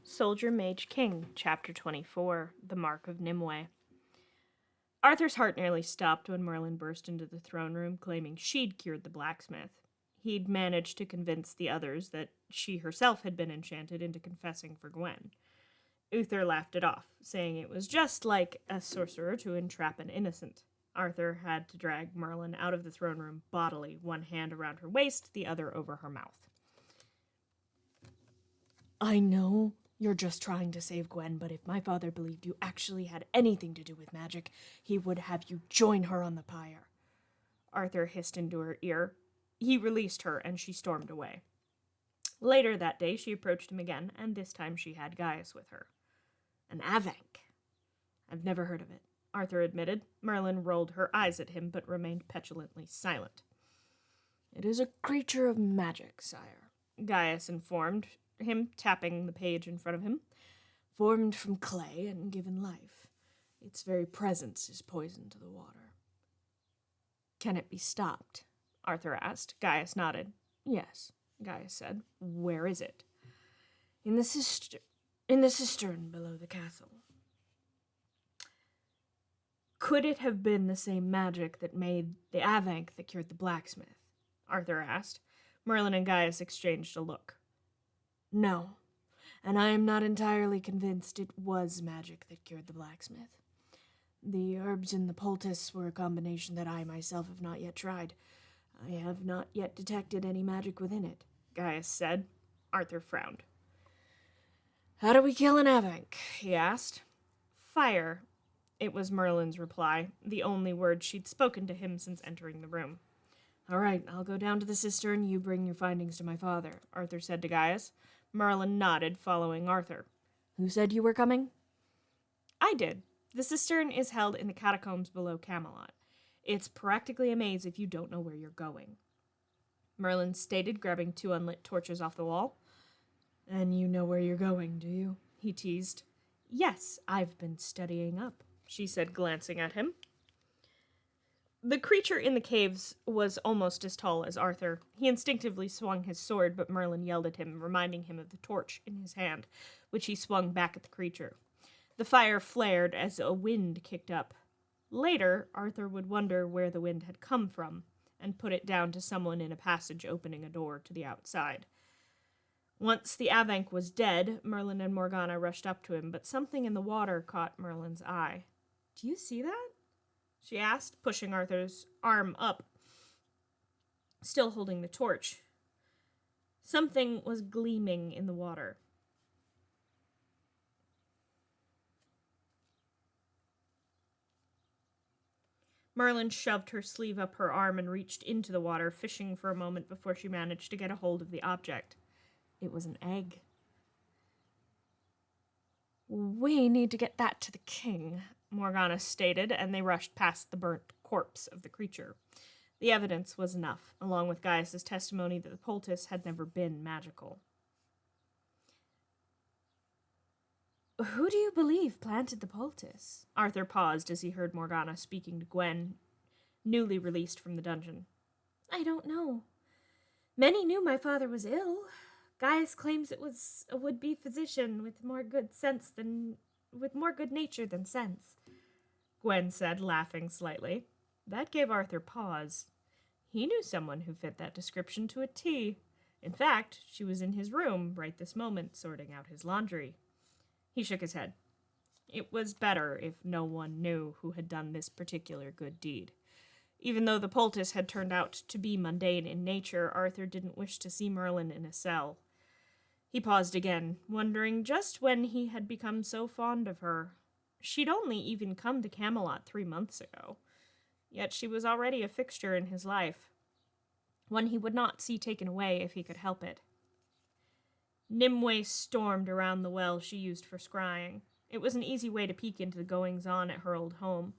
Soldier Mage King, Chapter 24, The Mark of Nimueh. Arthur's heart nearly stopped when Merlin burst into the throne room claiming she'd cured the blacksmith. He'd managed to convince the others that she herself had been enchanted into confessing for Gwen. Uther laughed it off, saying it was just like a sorcerer to entrap an innocent. Arthur had to drag Merlin out of the throne room bodily, one hand around her waist, the other over her mouth. I know you're just trying to save Gwen, but if my father believed you actually had anything to do with magic, he would have you join her on the pyre. Arthur hissed into her ear. He released her, and she stormed away. Later that day, she approached him again, and this time she had Gaius with her. An Avank. I've never heard of it, Arthur admitted. Merlin rolled her eyes at him, but remained petulantly silent. It is a creature of magic, sire, Gaius informed him, tapping the page in front of him. Formed from clay and given life. Its very presence is poison to the water. Can it be stopped? Arthur asked. Gaius nodded. Yes, Gaius said. Where is it? In the cistern below the castle. Could it have been the same magic that made the Avank that cured the blacksmith? Arthur asked. Merlin and Gaius exchanged a look. No, and I am not entirely convinced it was magic that cured the blacksmith. The herbs in the poultice were a combination that I myself have not yet tried. I have not yet detected any magic within it, Gaius said. Arthur frowned. How do we kill an Avank? He asked. Fire. It was Merlin's reply, the only word she'd spoken to him since entering the room. All right, I'll go down to the cistern. You bring your findings to my father, Arthur said to Gaius. Merlin nodded, following Arthur. Who said you were coming? I did. The cistern is held in the catacombs below Camelot. It's practically a maze if you don't know where you're going. Merlin stated, grabbing 2 unlit torches off the wall. And you know where you're going, do you? He teased. Yes, I've been studying up, she said, glancing at him. The creature in the caves was almost as tall as Arthur. He instinctively swung his sword, but Merlin yelled at him, reminding him of the torch in his hand, which he swung back at the creature. The fire flared as a wind kicked up. Later, Arthur would wonder where the wind had come from, and put it down to someone in a passage opening a door to the outside. Once the Avank was dead, Merlin and Morgana rushed up to him, but something in the water caught Merlin's eye. Do you see that? She asked, pushing Arthur's arm up, still holding the torch. Something was gleaming in the water. Merlin shoved her sleeve up her arm and reached into the water, fishing for a moment before she managed to get a hold of the object. It was an egg. We need to get that to the king, Morgana stated, and they rushed past the burnt corpse of the creature. The evidence was enough, along with Gaius' testimony that the poultice had never been magical. Who do you believe planted the poultice? Arthur paused as he heard Morgana speaking to Gwen, newly released from the dungeon. I don't know. Many knew my father was ill. Gaius claims it was a would-be physician with more good nature than sense, Gwen said, laughing slightly. That gave Arthur pause. He knew someone who fit that description to a T. In fact, she was in his room right this moment, sorting out his laundry. He shook his head. It was better if no one knew who had done this particular good deed. Even though the poultice had turned out to be mundane in nature, Arthur didn't wish to see Merlin in a cell. He paused again, wondering just when he had become so fond of her. She'd only even come to Camelot 3 months ago. Yet she was already a fixture in his life, one he would not see taken away if he could help it. Nimueh stormed around the well she used for scrying. It was an easy way to peek into the goings-on at her old home.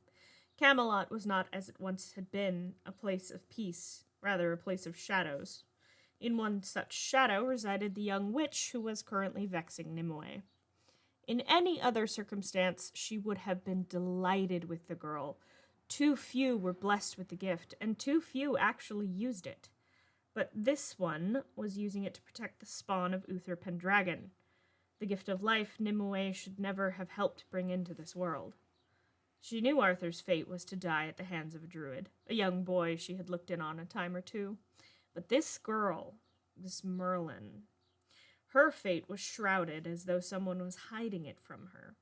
Camelot was not as it once had been, a place of peace, rather a place of shadows. In one such shadow resided the young witch who was currently vexing Nimueh. In any other circumstance, she would have been delighted with the girl. Too few were blessed with the gift, and too few actually used it. But this one was using it to protect the spawn of Uther Pendragon. The gift of life Nimueh should never have helped bring into this world. She knew Arthur's fate was to die at the hands of a druid, a young boy she had looked in on a time or two. But this girl, this Merlin, her fate was shrouded as though someone was hiding it from her.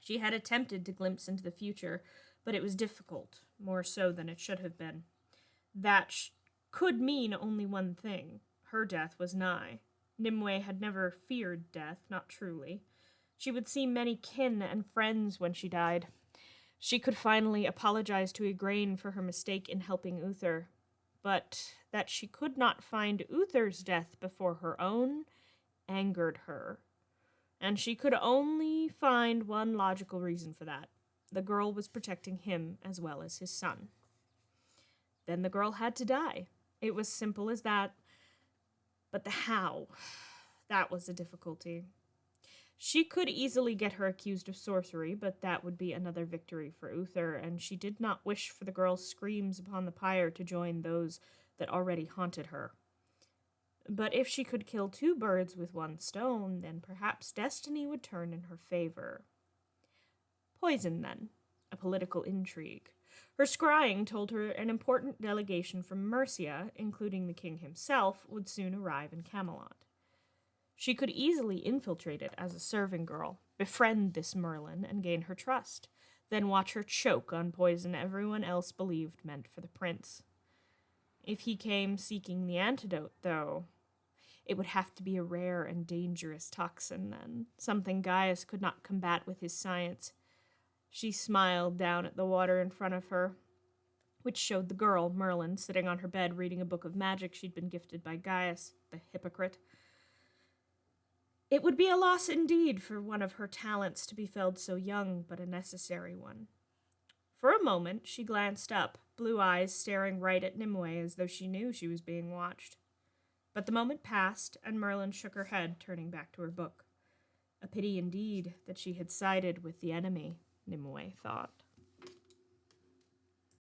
She had attempted to glimpse into the future, but it was difficult, more so than it should have been. That could mean only one thing. Her death was nigh. Nimueh had never feared death, not truly. She would see many kin and friends when she died. She could finally apologize to Igraine for her mistake in helping Uther, but that she could not find Uther's death before her own angered her. And she could only find one logical reason for that. The girl was protecting him as well as his son. Then the girl had to die. It was simple as that. But the how, that was the difficulty. She could easily get her accused of sorcery, but that would be another victory for Uther, and she did not wish for the girl's screams upon the pyre to join those that already haunted her. But if she could kill two birds with one stone, then perhaps destiny would turn in her favor. Poison, then. A political intrigue. Her scrying told her an important delegation from Mercia, including the king himself, would soon arrive in Camelot. She could easily infiltrate it as a serving girl, befriend this Merlin, and gain her trust, then watch her choke on poison everyone else believed meant for the prince. If he came seeking the antidote, though, it would have to be a rare and dangerous toxin then, something Gaius could not combat with his science. She smiled down at the water in front of her, which showed the girl, Merlin, sitting on her bed reading a book of magic she'd been gifted by Gaius, the hypocrite. It would be a loss indeed for one of her talents to be felled so young, but a necessary one. For a moment, she glanced up, blue eyes staring right at Nimueh as though she knew she was being watched. But the moment passed, and Merlin shook her head, turning back to her book. A pity indeed that she had sided with the enemy, Nimueh thought.